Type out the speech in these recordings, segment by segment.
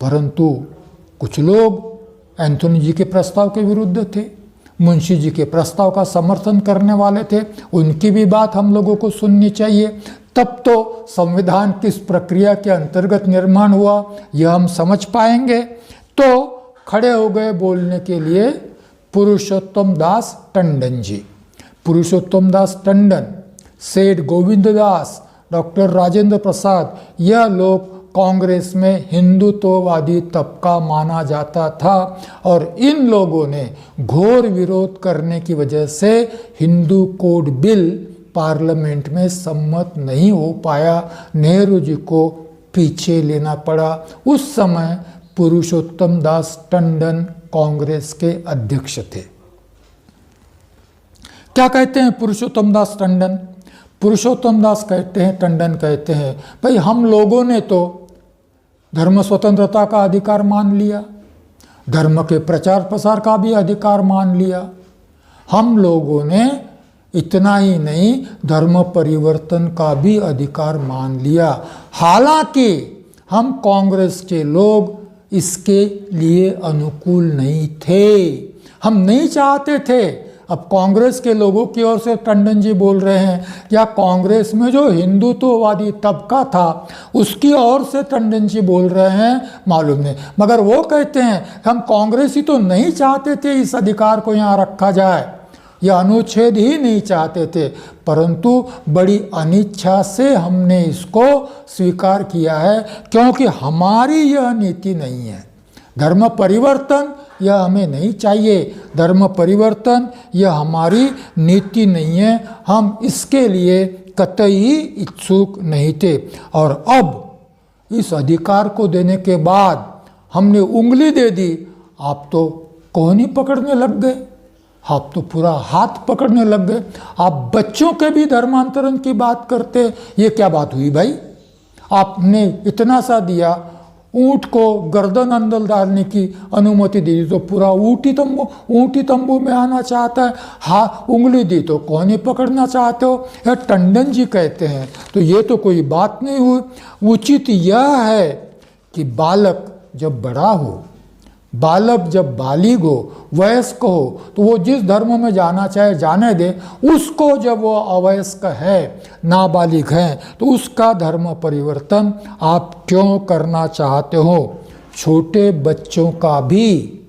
परंतु कुछ लोग एंथोनी जी के प्रस्ताव के विरुद्ध थे, मुंशी जी के प्रस्ताव का समर्थन करने वाले थे। उनकी भी बात हम लोगों को सुननी चाहिए। तब तो संविधान किस प्रक्रिया के अंतर्गत निर्माण हुआ यह हम समझ पाएंगे। तो खड़े हो गए बोलने के लिए पुरुषोत्तम दास टंडन जी। पुरुषोत्तम दास टंडन, सेठ गोविंद दास, डॉक्टर राजेंद्र प्रसाद, यह लोग कांग्रेस में हिंदुत्ववादी तबका माना जाता था और इन लोगों ने घोर विरोध करने की वजह से हिंदू कोड बिल पार्लियामेंट में सम्मत नहीं हो पाया। नेहरू जी को पीछे लेना पड़ा। उस समय पुरुषोत्तम दास टंडन कांग्रेस के अध्यक्ष थे। क्या कहते हैं पुरुषोत्तम दास टंडन? पुरुषोत्तम दास कहते हैं, टंडन कहते हैं, भाई हम लोगों ने तो धर्म स्वतंत्रता का अधिकार मान लिया, धर्म के प्रचार प्रसार का भी अधिकार मान लिया। हम लोगों ने इतना ही नहीं, धर्म परिवर्तन का भी अधिकार मान लिया। हालांकि हम कांग्रेस के लोग इसके लिए अनुकूल नहीं थे, हम नहीं चाहते थे। अब कांग्रेस के लोगों की ओर से टंडन जी बोल रहे हैं, या कांग्रेस में जो हिंदुत्ववादी तबका था उसकी ओर से टंडन जी बोल रहे हैं, मालूम नहीं। मगर वो कहते हैं हम कांग्रेसी तो नहीं चाहते थे इस अधिकार को यहाँ रखा जाए, यह अनुच्छेद ही नहीं चाहते थे, परंतु बड़ी अनिच्छा से हमने इसको स्वीकार किया है, क्योंकि हमारी यह नीति नहीं है। धर्म परिवर्तन यह हमें नहीं चाहिए, धर्म परिवर्तन यह हमारी नीति नहीं है, हम इसके लिए कतई इच्छुक नहीं थे। और अब इस अधिकार को देने के बाद हमने उंगली दे दी, आप तो कोहनी पकड़ने लग गए, आप तो पूरा हाथ पकड़ने लग गए। आप बच्चों के भी धर्मांतरण की बात करते, ये क्या बात हुई भाई? आपने इतना सा दिया, ऊंट को गर्दन अंदर डालने की अनुमति दी तो पूरा ऊंटी तंबू में आना चाहता है। हाँ, उंगली दी तो कोहनी पकड़ना चाहते हो, यह टंडन जी कहते हैं। तो ये तो कोई बात नहीं हुई। उचित यह है कि बालक जब बड़ा हो, बालक जब बालिग हो, वयस्क हो, तो वो जिस धर्म में जाना चाहे जाने दे। उसको जब वो अवयस्क है, नाबालिग है, तो उसका धर्म परिवर्तन आप क्यों करना चाहते हो? छोटे बच्चों का भी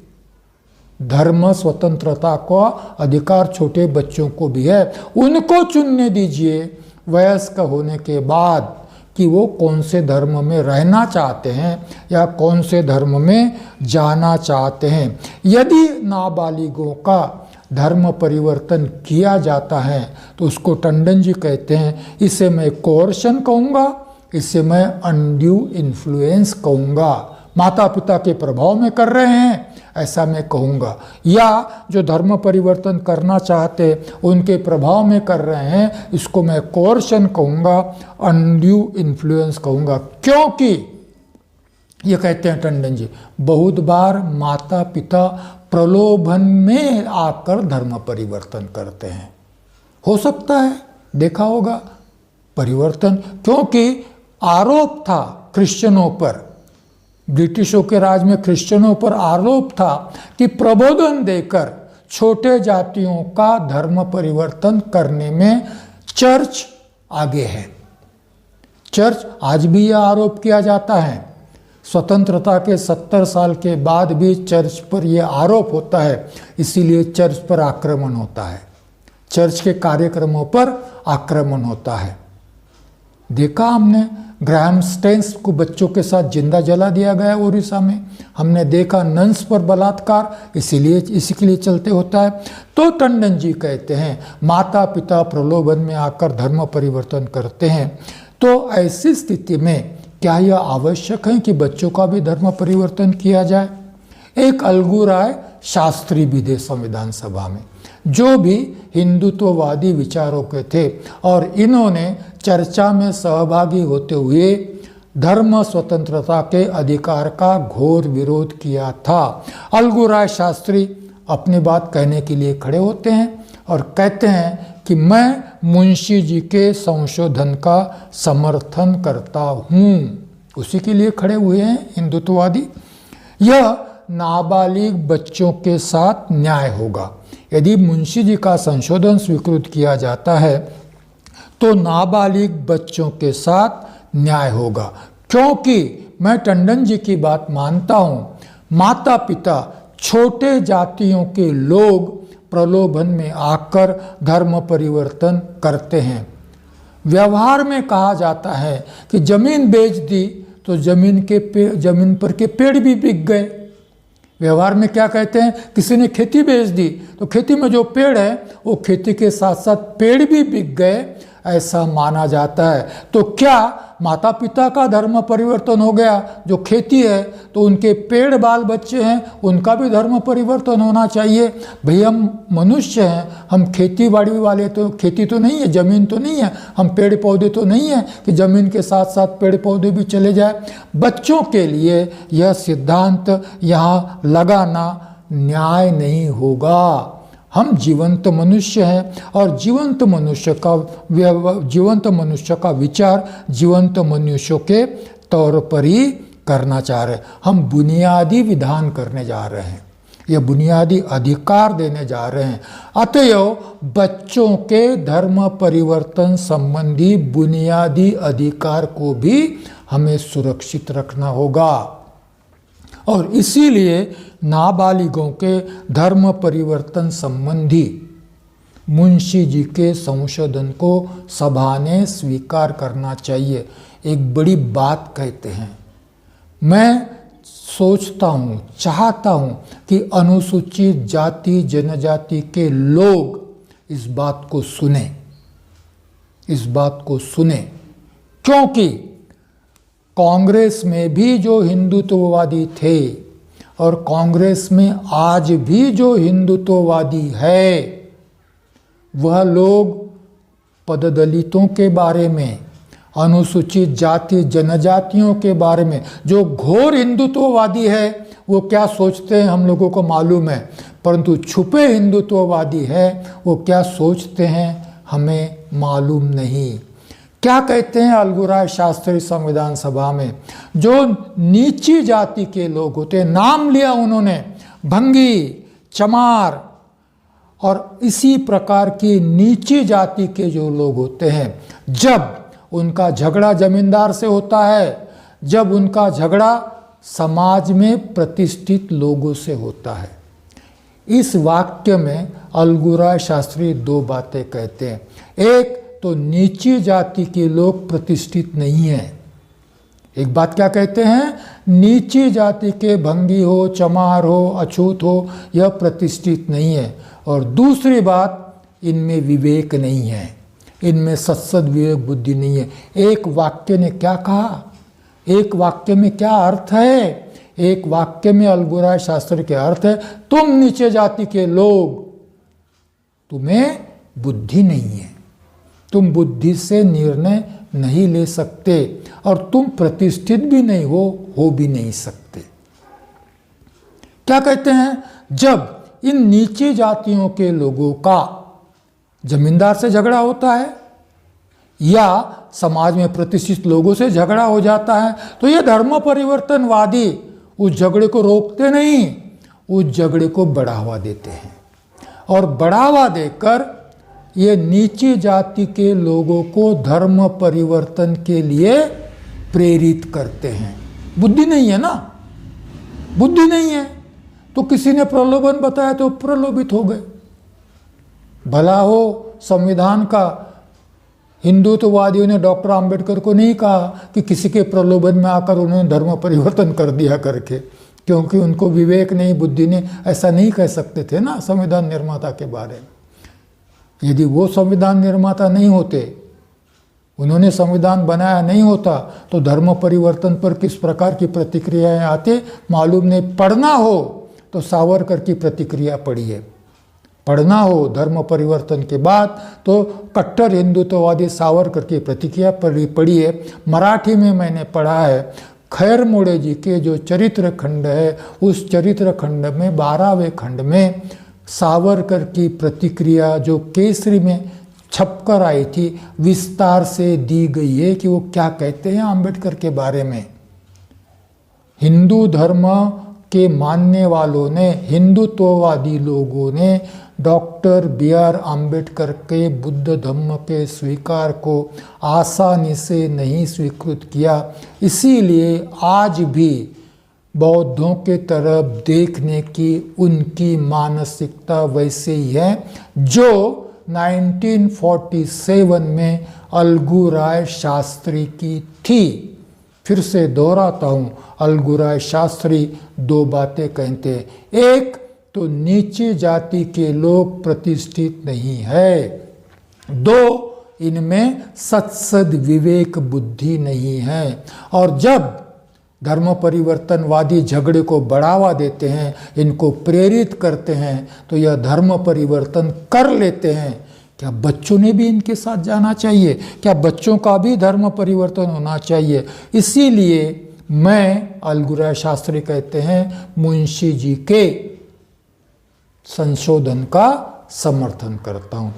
धर्म स्वतंत्रता का अधिकार छोटे बच्चों को भी है, उनको चुनने दीजिए वयस्क होने के बाद कि वो कौन से धर्म में रहना चाहते हैं या कौन से धर्म में जाना चाहते हैं। यदि नाबालिगों का धर्म परिवर्तन किया जाता है तो उसको टंडन जी कहते हैं, इसे मैं कोर्शन कहूँगा, इसे मैं अनड्यू इन्फ्लुएंस कहूँगा। माता पिता के प्रभाव में कर रहे हैं ऐसा मैं कहूँगा, या जो धर्म परिवर्तन करना चाहते उनके प्रभाव में कर रहे हैं, इसको मैं कोर्शन कहूँगा, अनड्यू इन्फ्लुएंस कहूँगा। क्योंकि ये कहते हैं टंडन जी, बहुत बार माता पिता प्रलोभन में आकर धर्म परिवर्तन करते हैं। हो सकता है देखा होगा परिवर्तन, क्योंकि आरोप था क्रिश्चियनों पर, ब्रिटिशों के राज में क्रिश्चियनों पर आरोप था कि प्रबोधन देकर छोटे जातियों का धर्म परिवर्तन करने में चर्च आगे है। चर्च आज भी यह आरोप किया जाता है। स्वतंत्रता के 70 साल के बाद भी चर्च पर यह आरोप होता है, इसीलिए चर्च पर आक्रमण होता है, चर्च के कार्यक्रमों पर आक्रमण होता है। देखा हमने ग्राहम स्टेन्स को बच्चों के साथ जिंदा जला दिया गया उड़ीसा में, हमने देखा नन्स पर बलात्कार, इसीलिए इसी के लिए चलते होता है। तो टंडन जी कहते हैं माता पिता प्रलोभन में आकर धर्म परिवर्तन करते हैं, तो ऐसी स्थिति में क्या यह आवश्यक है कि बच्चों का भी धर्म परिवर्तन किया जाए? एक अलगू राय शास्त्री भी थे संविधान सभा में, जो भी हिंदुत्ववादी विचारों के थे, और इन्होंने चर्चा में सहभागी होते हुए धर्म स्वतंत्रता के अधिकार का घोर विरोध किया था। अलगू राय शास्त्री अपनी बात कहने के लिए खड़े होते हैं और कहते हैं कि मैं मुंशी जी के संशोधन का समर्थन करता हूँ। उसी के लिए खड़े हुए हैं हिंदुत्ववादी। यह नाबालिग बच्चों के साथ न्याय होगा। यदि मुंशी जी का संशोधन स्वीकृत किया जाता है तो नाबालिग बच्चों के साथ न्याय होगा, क्योंकि मैं टंडन जी की बात मानता हूँ, माता पिता छोटे जातियों के लोग प्रलोभन में आकर धर्म परिवर्तन करते हैं। व्यवहार में कहा जाता है कि जमीन बेच दी तो जमीन पर के पेड़ भी बिक गए। व्यवहार में क्या कहते हैं, किसी ने खेती बेच दी तो खेती में जो पेड़ है वो खेती के साथ साथ पेड़ भी बिक गए, ऐसा माना जाता है। तो क्या माता पिता का धर्म परिवर्तन हो गया? जो खेती है तो उनके पेड़ बाल बच्चे हैं, उनका भी धर्म परिवर्तन होना चाहिए। भाई हम मनुष्य हैं, हम खेती बाड़ी वाले, तो खेती तो नहीं है, ज़मीन तो नहीं है, हम पेड़ पौधे तो नहीं है कि ज़मीन के साथ साथ पेड़ पौधे भी चले जाए। बच्चों के लिए यह सिद्धांत यहाँ लगाना न्याय नहीं होगा। हम जीवंत मनुष्य हैं और जीवंत मनुष्य का विचार जीवंत मनुष्यों के तौर पर ही करना चाह रहे हैं। हम बुनियादी विधान करने जा रहे हैं, यह बुनियादी अधिकार देने जा रहे हैं। अतएव बच्चों के धर्म परिवर्तन संबंधी बुनियादी अधिकार को भी हमें सुरक्षित रखना होगा और इसीलिए नाबालिगों के धर्म परिवर्तन संबंधी मुंशी जी के संशोधन को सभा ने स्वीकार करना चाहिए। एक बड़ी बात कहते हैं, मैं सोचता हूँ, चाहता हूँ कि अनुसूचित जाति जनजाति के लोग इस बात को सुने, क्योंकि कांग्रेस में भी जो हिंदुत्ववादी थे और कांग्रेस में आज भी जो हिंदुत्ववादी है, वह लोग पददलितों के बारे में, अनुसूचित जाति जनजातियों के बारे में, जो घोर हिंदुत्ववादी है वो क्या सोचते हैं हम लोगों को मालूम है, परंतु छुपे हिंदुत्ववादी है वो क्या सोचते हैं हमें मालूम नहीं। क्या कहते हैं अलगूराय शास्त्री संविधान सभा में, जो नीची जाति के लोग होते हैं, नाम लिया उन्होंने, भंगी, चमार और इसी प्रकार की नीची जाति के जो लोग होते हैं, जब उनका झगड़ा जमींदार से होता है, जब उनका झगड़ा समाज में प्रतिष्ठित लोगों से होता है। इस वाक्य में अलगूराय शास्त्री दो बातें कहते हैं। एक तो नीची जाति के लोग प्रतिष्ठित नहीं हैं। एक बात क्या कहते हैं, नीची जाति के भंगी हो, चमार हो, अछूत हो, यह प्रतिष्ठित नहीं है। और दूसरी बात, इनमें विवेक नहीं है, इनमें सत्सद विवेक बुद्धि नहीं है। एक वाक्य ने क्या कहा, एक वाक्य में क्या अर्थ है? एक वाक्य में अलगूराय शास्त्री के अर्थ है, तुम नीचे जाति के लोग, तुम्हें बुद्धि नहीं है, तुम बुद्धि से निर्णय नहीं ले सकते और तुम प्रतिष्ठित भी नहीं हो भी नहीं सकते। क्या कहते हैं, जब इन नीचे जातियों के लोगों का जमींदार से झगड़ा होता है या समाज में प्रतिष्ठित लोगों से झगड़ा हो जाता है, तो ये धर्म परिवर्तनवादी उस झगड़े को रोकते नहीं, उस झगड़े को बढ़ावा देते हैं और बढ़ावा देकर ये नीची जाति के लोगों को धर्म परिवर्तन के लिए प्रेरित करते हैं। बुद्धि नहीं है ना, बुद्धि नहीं है तो किसी ने प्रलोभन बताया तो प्रलोभित हो गए। भला हो संविधान का हिंदुत्ववादियों ने डॉक्टर आंबेडकर को नहीं कहा कि किसी के प्रलोभन में आकर उन्होंने धर्म परिवर्तन कर दिया करके, क्योंकि उनको विवेक नहीं, बुद्धि नहीं, ऐसा नहीं कह सकते थे ना संविधान निर्माता के बारे में। यदि वो संविधान निर्माता नहीं होते, उन्होंने संविधान बनाया नहीं होता, तो धर्म परिवर्तन पर किस प्रकार की प्रतिक्रियाएं आते मालूम नहीं। पढ़ना हो तो सावरकर की प्रतिक्रिया पढ़िए, पढ़ना हो धर्म परिवर्तन के बाद तो कट्टर हिंदुत्ववादी सावरकर की प्रतिक्रिया पढ़िए। मराठी में मैंने पढ़ा है, खैर मोड़े जी के जो चरित्र खंड है, उस चरित्र खंड में 12वें खंड में सावरकर की प्रतिक्रिया जो केसरी में छपकर आई थी, विस्तार से दी गई है कि वो क्या कहते हैं आंबेडकर के बारे में। हिंदू धर्म के मानने वालों ने, हिंदुत्ववादी लोगों ने डॉक्टर बी आर अम्बेडकर के बुद्ध धम्म के स्वीकार को आसानी से नहीं स्वीकृत किया। इसीलिए आज भी बौद्धों के तरफ देखने की उनकी मानसिकता वैसे ही है जो 1947 में अलगूराय शास्त्री की थी। फिर से दोहराता हूँ, अलगूराय शास्त्री दो बातें कहते हैं। एक तो नीचे जाति के लोग प्रतिष्ठित नहीं है, दो इनमें सत्सद विवेक बुद्धि नहीं है। और जब धर्म परिवर्तनवादी झगड़े को बढ़ावा देते हैं, इनको प्रेरित करते हैं, तो यह धर्म परिवर्तन कर लेते हैं। क्या बच्चों ने भी इनके साथ जाना चाहिए? क्या बच्चों का भी धर्म परिवर्तन होना चाहिए? इसीलिए मैं, अलगूराय शास्त्री कहते हैं, मुंशी जी के संशोधन का समर्थन करता हूँ।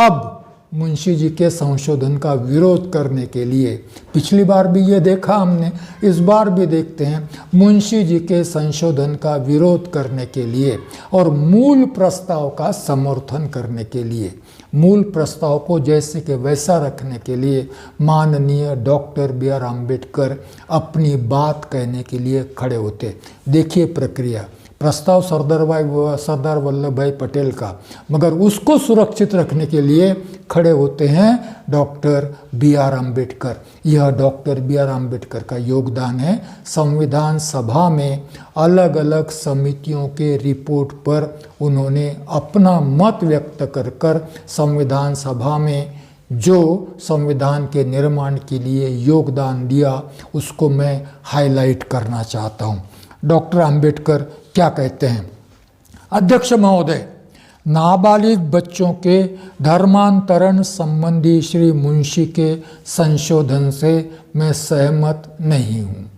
अब मुंशी जी के संशोधन का विरोध करने के लिए, पिछली बार भी ये देखा हमने, इस बार भी देखते हैं, मुंशी जी के संशोधन का विरोध करने के लिए और मूल प्रस्ताव का समर्थन करने के लिए, मूल प्रस्ताव को जैसे कि वैसा रखने के लिए माननीय डॉक्टर बी आर अम्बेडकर अपनी बात कहने के लिए खड़े होते। देखिए प्रक्रिया, प्रस्ताव सरदार वल्लभ भाई पटेल का, मगर उसको सुरक्षित रखने के लिए खड़े होते हैं डॉक्टर बी आर अम्बेडकर। यह डॉक्टर बी आर अम्बेडकर का योगदान है। संविधान सभा में अलग अलग समितियों के रिपोर्ट पर उन्होंने अपना मत व्यक्त कर संविधान सभा में जो संविधान के निर्माण के लिए योगदान दिया, उसको मैं हाईलाइट करना चाहता हूँ। डॉक्टर अम्बेडकर क्या कहते हैं? अध्यक्ष महोदय, नाबालिग बच्चों के धर्मांतरण संबंधी श्री मुंशी के संशोधन से मैं सहमत नहीं हूँ।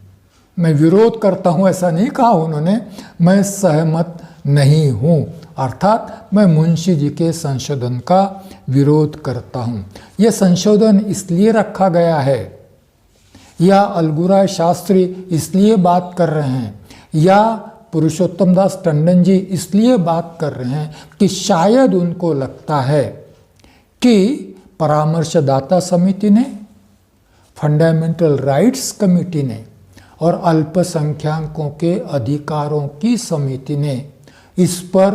मैं विरोध करता हूँ ऐसा नहीं कहा उन्होंने, मैं सहमत नहीं हूँ, अर्थात मैं मुंशी जी के संशोधन का विरोध करता हूँ। यह संशोधन इसलिए रखा गया है, या अलगूराय शास्त्री इसलिए बात कर रहे हैं, या पुरुषोत्तम दास टंडन जी इसलिए बात कर रहे हैं कि शायद उनको लगता है कि परामर्शदाता समिति ने, फंडामेंटल राइट्स कमेटी ने और अल्पसंख्यकों के अधिकारों की समिति ने इस पर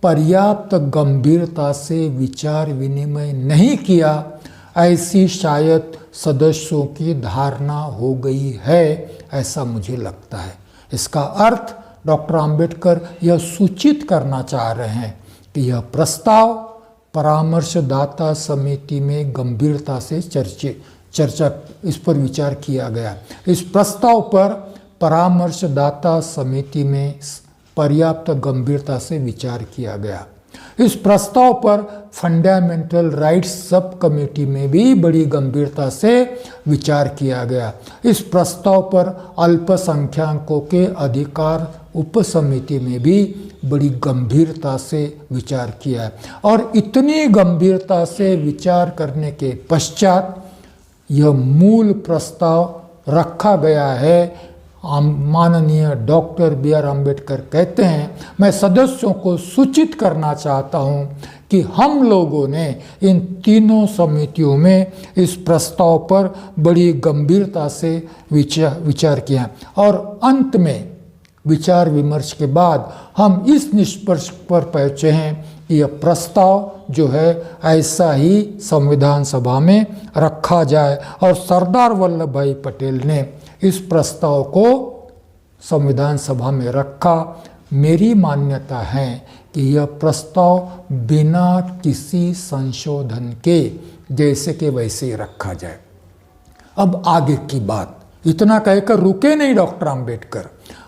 पर्याप्त गंभीरता से विचार विनिमय नहीं किया, ऐसी शायद सदस्यों की धारणा हो गई है, ऐसा मुझे लगता है। इसका अर्थ डॉक्टर अम्बेडकर यह सूचित करना चाह रहे हैं कि यह प्रस्ताव परामर्शदाता समिति में गंभीरता से चर्चा इस पर विचार किया गया। इस प्रस्ताव पर परामर्शदाता समिति में पर्याप्त गंभीरता से विचार किया गया। इस प्रस्ताव पर फंडामेंटल राइट्स सब कमेटी में भी बड़ी गंभीरता से विचार किया गया। इस प्रस्ताव पर अल्पसंख्यकों के अधिकार उपसमिति में भी बड़ी गंभीरता से विचार किया है। और इतनी गंभीरता से विचार करने के पश्चात यह मूल प्रस्ताव रखा गया है। माननीय डॉक्टर बी आर अम्बेडकर कहते हैं, मैं सदस्यों को सूचित करना चाहता हूं कि हम लोगों ने इन तीनों समितियों में इस प्रस्ताव पर बड़ी गंभीरता से विचार किया और अंत में विचार विमर्श के बाद हम इस निष्कर्ष पर पहुंचे हैं कि यह प्रस्ताव जो है ऐसा ही संविधान सभा में रखा जाए। और सरदार वल्लभ भाई पटेल ने इस प्रस्ताव को संविधान सभा में रखा। मेरी मान्यता है कि यह प्रस्ताव बिना किसी संशोधन के जैसे के वैसे ही रखा जाए। अब आगे की बात, इतना कहकर रुके नहीं डॉक्टर अम्बेडकर,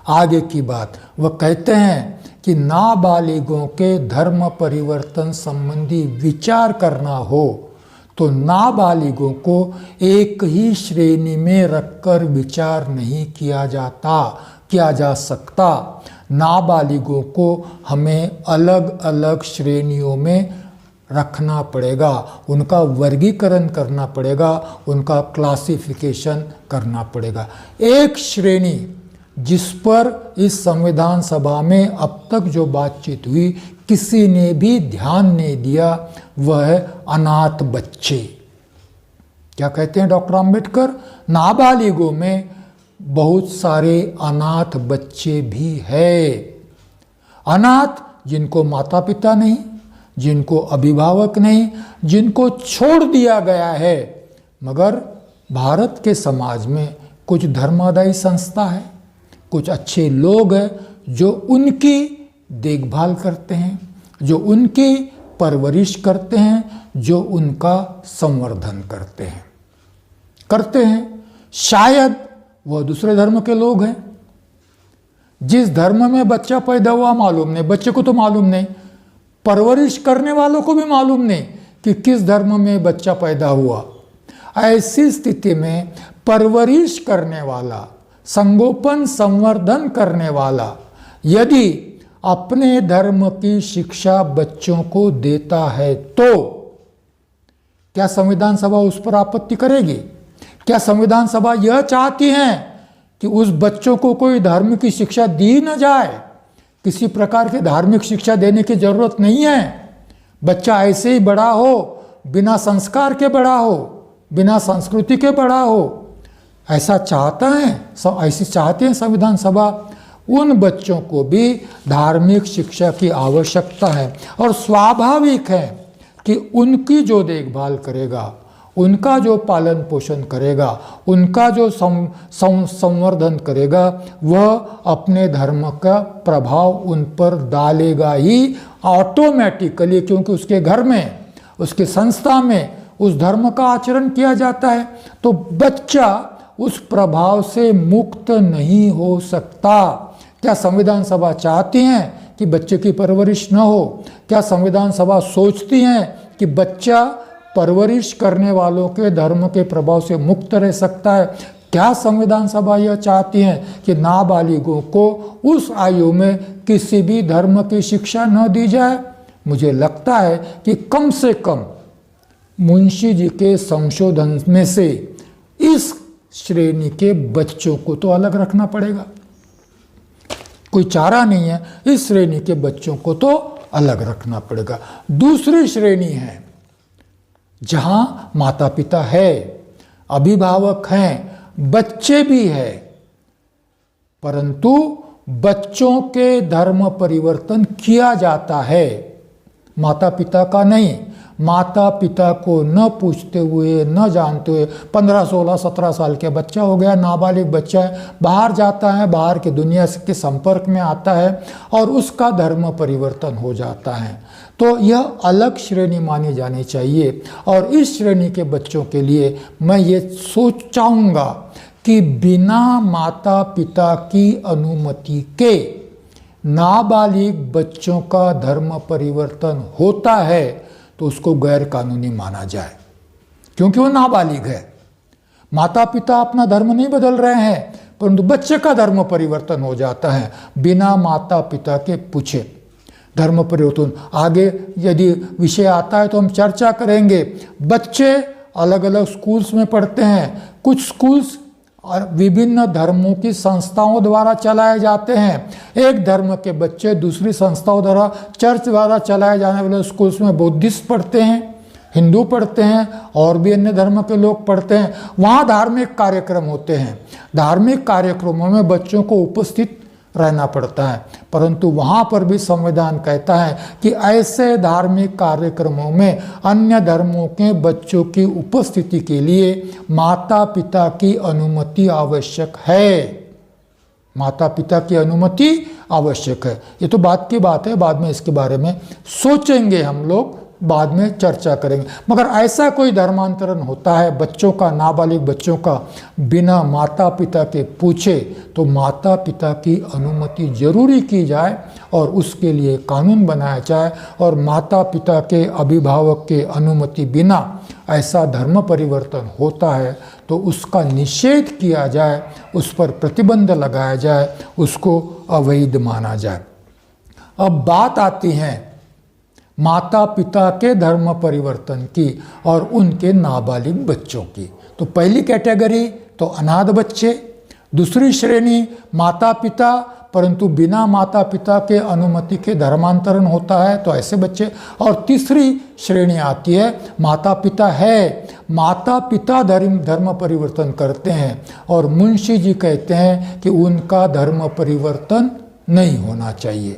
आगे की बात वह कहते हैं कि नाबालिगों के धर्म परिवर्तन संबंधी विचार करना हो तो नाबालिगों को एक ही श्रेणी में रखकर विचार नहीं किया जा सकता। नाबालिगों को हमें अलग अलग श्रेणियों में रखना पड़ेगा, उनका वर्गीकरण करना पड़ेगा, उनका क्लासिफिकेशन करना पड़ेगा। एक श्रेणी जिस पर इस संविधान सभा में अब तक जो बातचीत हुई किसी ने भी ध्यान नहीं दिया, वह है अनाथ बच्चे। क्या कहते हैं डॉक्टर अंबेडकर? नाबालिगों में बहुत सारे अनाथ बच्चे भी हैं। अनाथ जिनको माता पिता नहीं, जिनको अभिभावक नहीं, जिनको छोड़ दिया गया है। मगर भारत के समाज में कुछ धर्मादायी संस्था है, कुछ अच्छे लोग हैं जो उनकी देखभाल करते हैं, जो उनकी परवरिश करते हैं, जो उनका संवर्धन करते हैं। शायद वह दूसरे धर्म के लोग हैं। जिस धर्म में बच्चा पैदा हुआ मालूम नहीं, बच्चे को तो मालूम नहीं, परवरिश करने वालों को भी मालूम नहीं कि किस धर्म में बच्चा पैदा हुआ। ऐसी स्थिति में परवरिश करने वाला, संगोपन संवर्धन करने वाला यदि अपने धर्म की शिक्षा बच्चों को देता है तो क्या संविधान सभा उस पर आपत्ति करेगी? क्या संविधान सभा यह चाहती है कि उस बच्चों को कोई धार्मिक की शिक्षा दी न जाए? किसी प्रकार की धार्मिक शिक्षा देने की जरूरत नहीं है। बच्चा ऐसे ही बड़ा हो, बिना संस्कार के बड़ा हो, बिना संस्कृति के बड़ा हो, ऐसा चाहता है, ऐसी चाहते हैं संविधान सभा। उन बच्चों को भी धार्मिक शिक्षा की आवश्यकता है और स्वाभाविक है कि उनकी जो देखभाल करेगा, उनका जो पालन पोषण करेगा, उनका जो संवर्धन करेगा, वह अपने धर्म का प्रभाव उन पर डालेगा ही ऑटोमेटिकली, क्योंकि उसके घर में, उसकी संस्था में उस धर्म का आचरण किया जाता है। तो बच्चा उस प्रभाव से मुक्त नहीं हो सकता। क्या संविधान सभा चाहती हैं कि बच्चे की परवरिश न हो? क्या संविधान सभा सोचती हैं कि बच्चा परवरिश करने वालों के धर्म के प्रभाव से मुक्त रह सकता है? क्या संविधान सभा यह चाहती हैं कि नाबालिगों को उस आयु में किसी भी धर्म की शिक्षा न दी जाए? मुझे लगता है कि कम से कम मुंशी जी के संशोधन में से इस श्रेणी के बच्चों को तो अलग रखना पड़ेगा। कोई चारा नहीं है, इस श्रेणी के बच्चों को तो अलग रखना पड़ेगा। दूसरी श्रेणी है जहां माता पिता है, अभिभावक हैं, बच्चे भी हैं, परंतु बच्चों के धर्म परिवर्तन किया जाता है, माता पिता का नहीं। माता पिता को न पूछते हुए, न जानते हुए 15, 16, 17 साल के बच्चा हो गया, नाबालिग बच्चा है, बाहर जाता है, बाहर की दुनिया के संपर्क में आता है और उसका धर्म परिवर्तन हो जाता है। तो यह अलग श्रेणी मानी जानी चाहिए। और इस श्रेणी के बच्चों के लिए मैं ये चाहूँगा कि बिना माता पिता की अनुमति के नाबालिग बच्चों का धर्म परिवर्तन होता है तो उसको गैर कानूनी माना जाए, क्योंकि वो नाबालिग है। माता पिता अपना धर्म नहीं बदल रहे हैं, परंतु बच्चे का धर्म परिवर्तन हो जाता है बिना माता पिता के पूछे। धर्म परिवर्तन आगे यदि विषय आता है तो हम चर्चा करेंगे। बच्चे अलग अलग स्कूल्स में पढ़ते हैं। कुछ स्कूल्स और विभिन्न धर्मों की संस्थाओं द्वारा चलाए जाते हैं। एक धर्म के बच्चे दूसरी संस्थाओं द्वारा, चर्च द्वारा चलाए जाने वाले स्कूल्स में बुद्धिस्ट पढ़ते हैं, हिंदू पढ़ते हैं और भी अन्य धर्म के लोग पढ़ते हैं। वहाँ धार्मिक कार्यक्रम होते हैं। धार्मिक कार्यक्रमों में बच्चों को उपस्थित रहना पड़ता है, परंतु वहाँ पर भी संविधान कहता है कि ऐसे धार्मिक कार्यक्रमों में अन्य धर्मों के बच्चों की उपस्थिति के लिए माता पिता की अनुमति आवश्यक है। माता पिता की अनुमति आवश्यक है। ये तो बात की बात है, बाद में इसके बारे में सोचेंगे, हम लोग बाद में चर्चा करेंगे। मगर ऐसा कोई धर्मांतरण होता है बच्चों का, नाबालिग बच्चों का, बिना माता पिता के पूछे, तो माता पिता की अनुमति जरूरी की जाए और उसके लिए कानून बनाया जाए। और माता पिता के, अभिभावक के अनुमति बिना ऐसा धर्म परिवर्तन होता है तो उसका निषेध किया जाए, उस पर प्रतिबंध लगाया जाए, उसको अवैध माना जाए। अब बात आती है माता पिता के धर्म परिवर्तन की और उनके नाबालिग बच्चों की। तो पहली कैटेगरी तो अनाथ बच्चे, दूसरी श्रेणी माता पिता, परंतु बिना माता पिता के अनुमति के धर्मांतरण होता है तो ऐसे बच्चे। और तीसरी श्रेणी आती है माता पिता है, माता पिता धर्म परिवर्तन करते हैं और मुंशी जी कहते हैं कि उनका धर्म परिवर्तन नहीं होना चाहिए।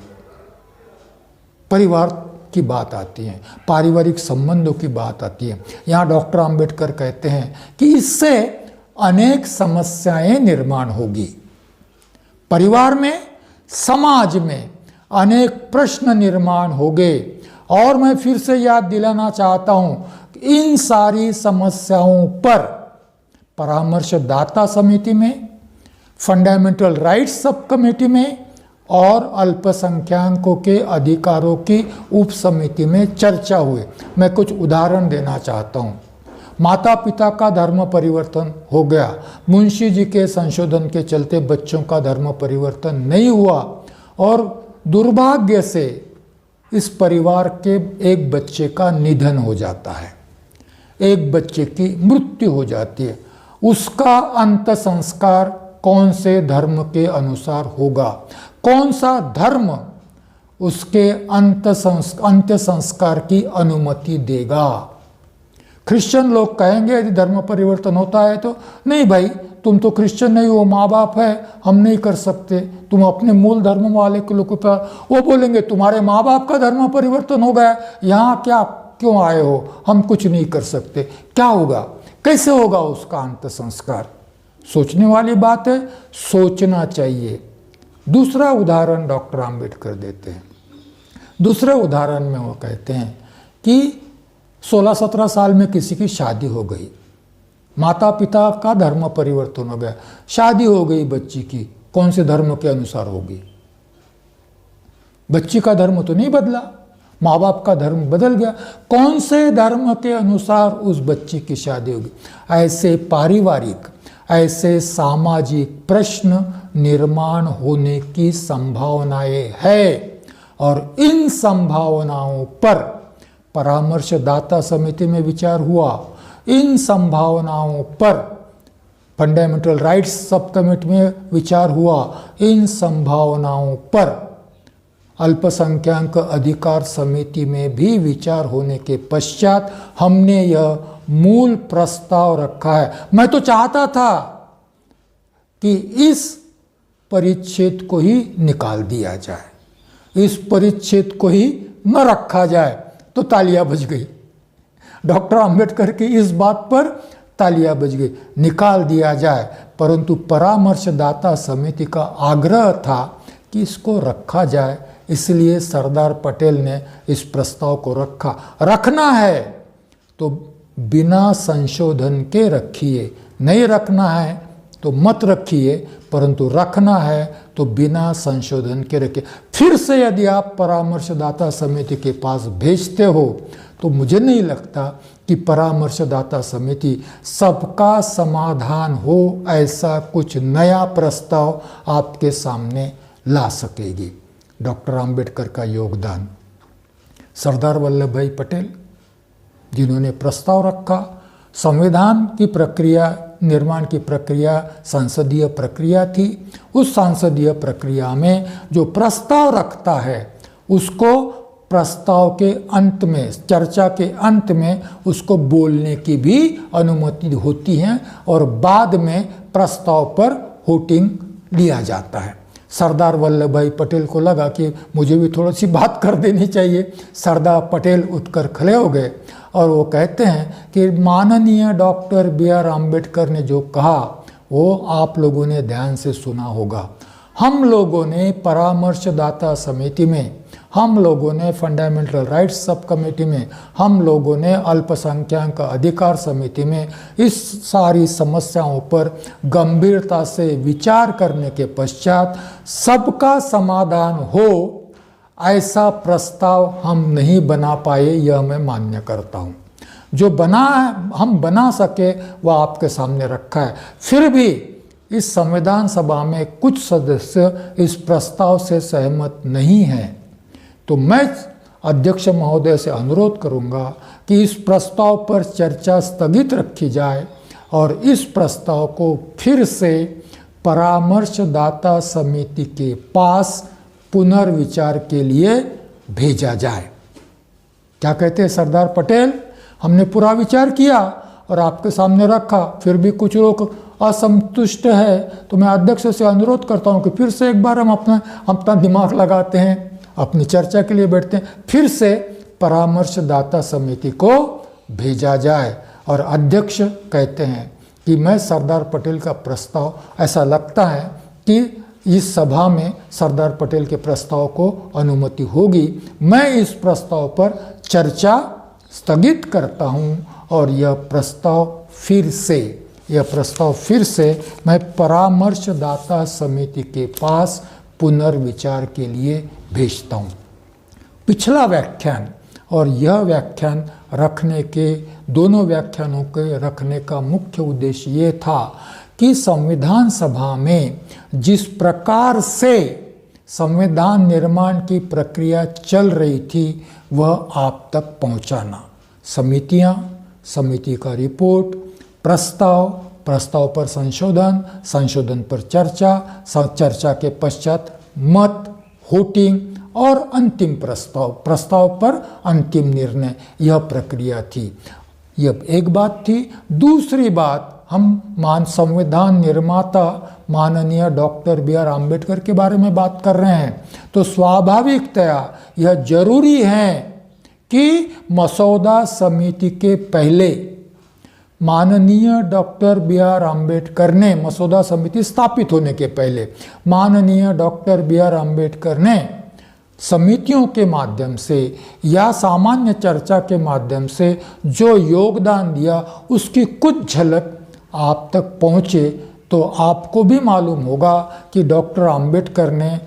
परिवार की बात आती है, पारिवारिक संबंधों की बात आती है। यहाँ डॉक्टर अंबेडकर कहते हैं कि इससे अनेक समस्याएं निर्माण होगी। परिवार में, समाज में अनेक प्रश्न निर्माण होंगे। और मैं फिर से याद दिलाना चाहता हूं कि इन सारी समस्याओं पर परामर्शदाता समिति में, फंडामेंटल राइट्स सब कमेटी में और अल्पसंख्यकों के अधिकारों की उप समिति में चर्चा हुई। मैं कुछ उदाहरण देना चाहता हूं। माता पिता का धर्म परिवर्तन हो गया, मुंशी जी के संशोधन के चलते बच्चों का धर्म परिवर्तन नहीं हुआ और दुर्भाग्य से इस परिवार के एक बच्चे का निधन हो जाता है, एक बच्चे की मृत्यु हो जाती है। उसका अंत संस्कार कौन से धर्म के अनुसार होगा, कौन सा धर्म उसके अंत्य संस्कार की अनुमति देगा। क्रिश्चियन लोग कहेंगे यदि धर्म परिवर्तन होता है तो नहीं भाई, तुम तो क्रिश्चियन नहीं हो, माँ बाप है, हम नहीं कर सकते, तुम अपने मूल धर्म वाले के लोगों पर। वो बोलेंगे तुम्हारे माँ बाप का धर्म परिवर्तन हो गया, यहाँ क्या क्यों आए हो, हम कुछ नहीं कर सकते। क्या होगा, कैसे होगा उसका अंत संस्कार? सोचने वाली बात है, सोचना चाहिए। दूसरा उदाहरण डॉक्टर अंबेडकर देते हैं। दूसरे उदाहरण में वो कहते हैं कि 16-17 साल में किसी की शादी हो गई, माता पिता का धर्म परिवर्तन हो गया, शादी हो गई बच्ची की, कौन से धर्म के अनुसार होगी? बच्ची का धर्म तो नहीं बदला, माँ बाप का धर्म बदल गया, कौन से धर्म के अनुसार उस बच्ची की शादी होगी? ऐसे पारिवारिक, ऐसे सामाजिक प्रश्न निर्माण होने की संभावनाएं है और इन संभावनाओं पर परामर्शदाता समिति में विचार हुआ। इन संभावनाओं पर फंडामेंटल राइट्स सब कमेटी में विचार हुआ। इन संभावनाओं पर अल्पसंख्यक अधिकार समिति में भी विचार होने के पश्चात हमने यह मूल प्रस्ताव रखा है। मैं तो चाहता था कि इस परिच्छेद को ही निकाल दिया जाए, इस परिच्छेद को ही न रखा जाए, तो तालियां बज गई। डॉक्टर अंबेडकर की इस बात पर तालियां बज गई, निकाल दिया जाए। परंतु परामर्शदाता समिति का आग्रह था कि इसको रखा जाए, इसलिए सरदार पटेल ने इस प्रस्ताव को रखा। रखना है तो बिना संशोधन के रखिए, नहीं रखना है तो मत रखिए, परंतु रखना है तो बिना संशोधन के रखिए। फिर से यदि आप परामर्शदाता समिति के पास भेजते हो तो मुझे नहीं लगता कि परामर्शदाता समिति सबका समाधान हो ऐसा कुछ नया प्रस्ताव आपके सामने ला सकेगी। डॉक्टर अंबेडकर का योगदान, सरदार वल्लभ भाई पटेल जिन्होंने प्रस्ताव रखा, संविधान की प्रक्रिया, निर्माण की प्रक्रिया संसदीय प्रक्रिया थी। उस संसदीय प्रक्रिया में जो प्रस्ताव रखता है उसको प्रस्ताव के अंत में, चर्चा के अंत में उसको बोलने की भी अनुमति होती है और बाद में प्रस्ताव पर वोटिंग लिया जाता है। सरदार वल्लभ भाई पटेल को लगा कि मुझे भी थोड़ी सी बात कर देनी चाहिए। सरदार पटेल उठकर खड़े हो गए और वो कहते हैं कि माननीय डॉक्टर B.R. अम्बेडकर ने जो कहा वो आप लोगों ने ध्यान से सुना होगा। हम लोगों ने परामर्शदाता समिति में, हम लोगों ने फंडामेंटल राइट्स सब कमेटी में, हम लोगों ने अल्पसंख्यक अधिकार समिति में इस सारी समस्याओं पर गंभीरता से विचार करने के पश्चात सबका समाधान हो ऐसा प्रस्ताव हम नहीं बना पाए, यह मैं मान्य करता हूँ। जो बना हम बना सके वह आपके सामने रखा है। फिर भी इस संविधान सभा में कुछ सदस्य इस प्रस्ताव से सहमत नहीं हैं, तो मैं अध्यक्ष महोदय से अनुरोध करूंगा कि इस प्रस्ताव पर चर्चा स्थगित रखी जाए और इस प्रस्ताव को फिर से परामर्शदाता समिति के पास पुनर्विचार के लिए भेजा जाए। क्या कहते हैं सरदार पटेल, हमने पूरा विचार किया और आपके सामने रखा, फिर भी कुछ लोग असंतुष्ट है, तो मैं अध्यक्ष से अनुरोध करता हूं कि फिर से एक बार हम अपना दिमाग लगाते हैं, अपनी चर्चा के लिए बैठते हैं, फिर से परामर्शदाता समिति को भेजा जाए। और अध्यक्ष कहते हैं कि मैं सरदार पटेल का प्रस्ताव, ऐसा लगता है कि इस सभा में सरदार पटेल के प्रस्ताव को अनुमति होगी, मैं इस प्रस्ताव पर चर्चा स्थगित करता हूं और यह प्रस्ताव फिर से मैं परामर्शदाता समिति के पास पुनर्विचार के लिए भेजता हूं। पिछला व्याख्यान और यह व्याख्यान दोनों व्याख्यानों के रखने का मुख्य उद्देश्य ये था कि संविधान सभा में जिस प्रकार से संविधान निर्माण की प्रक्रिया चल रही थी वह आप तक पहुंचाना। समितियां, समिति का रिपोर्ट, प्रस्ताव पर संशोधन पर चर्चा के पश्चात मत, वोटिंग और अंतिम प्रस्ताव पर अंतिम निर्णय, यह प्रक्रिया थी। यह एक बात थी। दूसरी बात, हम संविधान निर्माता माननीय डॉक्टर B.R. आम्बेडकर के बारे में बात कर रहे हैं, तो स्वाभाविकतया यह जरूरी है कि मसौदा समिति के पहले माननीय डॉक्टर B.R. आम्बेडकर ने, मसौदा समिति स्थापित होने के पहले माननीय डॉक्टर B.R. आम्बेडकर ने समितियों के माध्यम से या सामान्य चर्चा के माध्यम से जो योगदान दिया उसकी कुछ झलक आप तक पहुँचे, तो आपको भी मालूम होगा कि डॉक्टर आम्बेडकर ने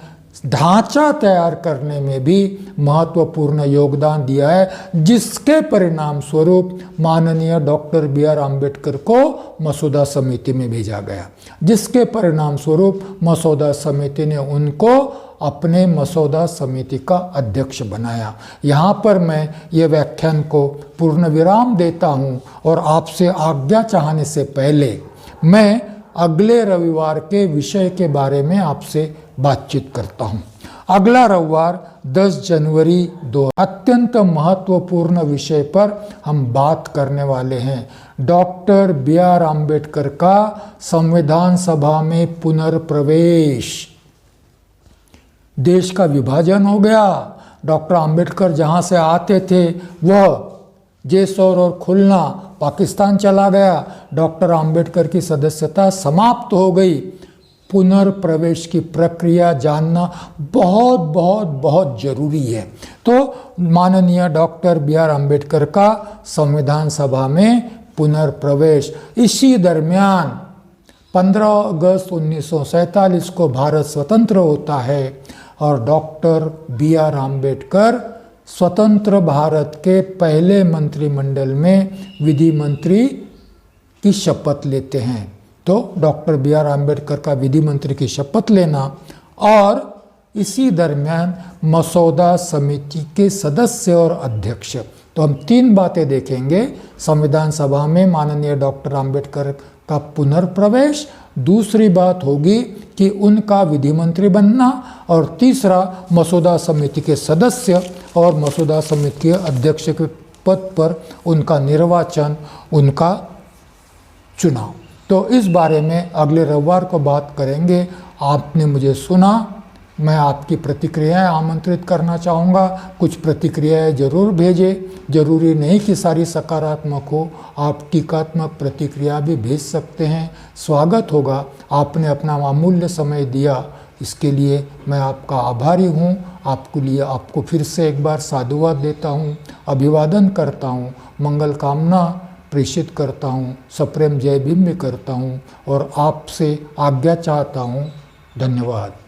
ढांचा तैयार करने में भी महत्वपूर्ण योगदान दिया है, जिसके परिणाम स्वरूप माननीय डॉक्टर B.R. आम्बेडकर को मसौदा समिति में भेजा गया, जिसके परिणाम स्वरूप मसौदा समिति ने उनको अपने मसौदा समिति का अध्यक्ष बनाया। यहाँ पर मैं ये व्याख्यान को पूर्ण विराम देता हूँ और आपसे आज्ञा चाहने से पहले मैं अगले रविवार के विषय के बारे में आपसे बातचीत करता हूँ। अगला रविवार 10 जनवरी 2 अत्यंत महत्वपूर्ण विषय पर हम बात करने वाले हैं। Doctor B.R. आम्बेडकर का संविधान सभा में पुनर्प्रवेश। देश का विभाजन हो गया। डॉक्टर आम्बेडकर जहाँ से आते थे वह जेसौर और खुलना पाकिस्तान चला गया। डॉक्टर आम्बेडकर की सदस्यता समाप्त हो गई। पुनर्प्रवेश की प्रक्रिया जानना बहुत बहुत बहुत जरूरी है। तो माननीय डॉक्टर B.R. आम्बेडकर का संविधान सभा में पुनर्प्रवेश। इसी दरमियान 15 अगस्त 1947 को भारत स्वतंत्र होता है और डॉक्टर B.R. आम्बेडकर स्वतंत्र भारत के पहले मंत्रिमंडल में विधि मंत्री की शपथ लेते हैं। तो डॉक्टर B.R. आम्बेडकर का विधि मंत्री की शपथ लेना और इसी दरमियान मसौदा समिति के सदस्य और अध्यक्ष। तो हम 3 बातें देखेंगे। संविधान सभा में माननीय डॉक्टर आम्बेडकर का पुनर्प्रवेश, दूसरी बात होगी कि उनका विधि मंत्री बनना, और तीसरा मसौदा समिति के सदस्य और मसौदा समिति के अध्यक्ष के पद पर उनका निर्वाचन, उनका चुनाव। तो इस बारे में अगले रविवार को बात करेंगे। आपने मुझे सुना, मैं आपकी प्रतिक्रियाएं आमंत्रित करना चाहूँगा। कुछ प्रतिक्रियाएं जरूर भेजें, जरूरी नहीं कि सारी सकारात्मक हो, आप टीकात्मक प्रतिक्रिया भी भेज सकते हैं, स्वागत होगा। आपने अपना अमूल्य समय दिया, इसके लिए मैं आपका आभारी हूँ। आपको फिर से एक बार साधुवाद देता हूँ, अभिवादन करता हूँ, मंगल कामना प्रेषित करता हूँ, सप्रेम जय भीम भी करता हूँ और आपसे आज्ञा चाहता हूँ। धन्यवाद।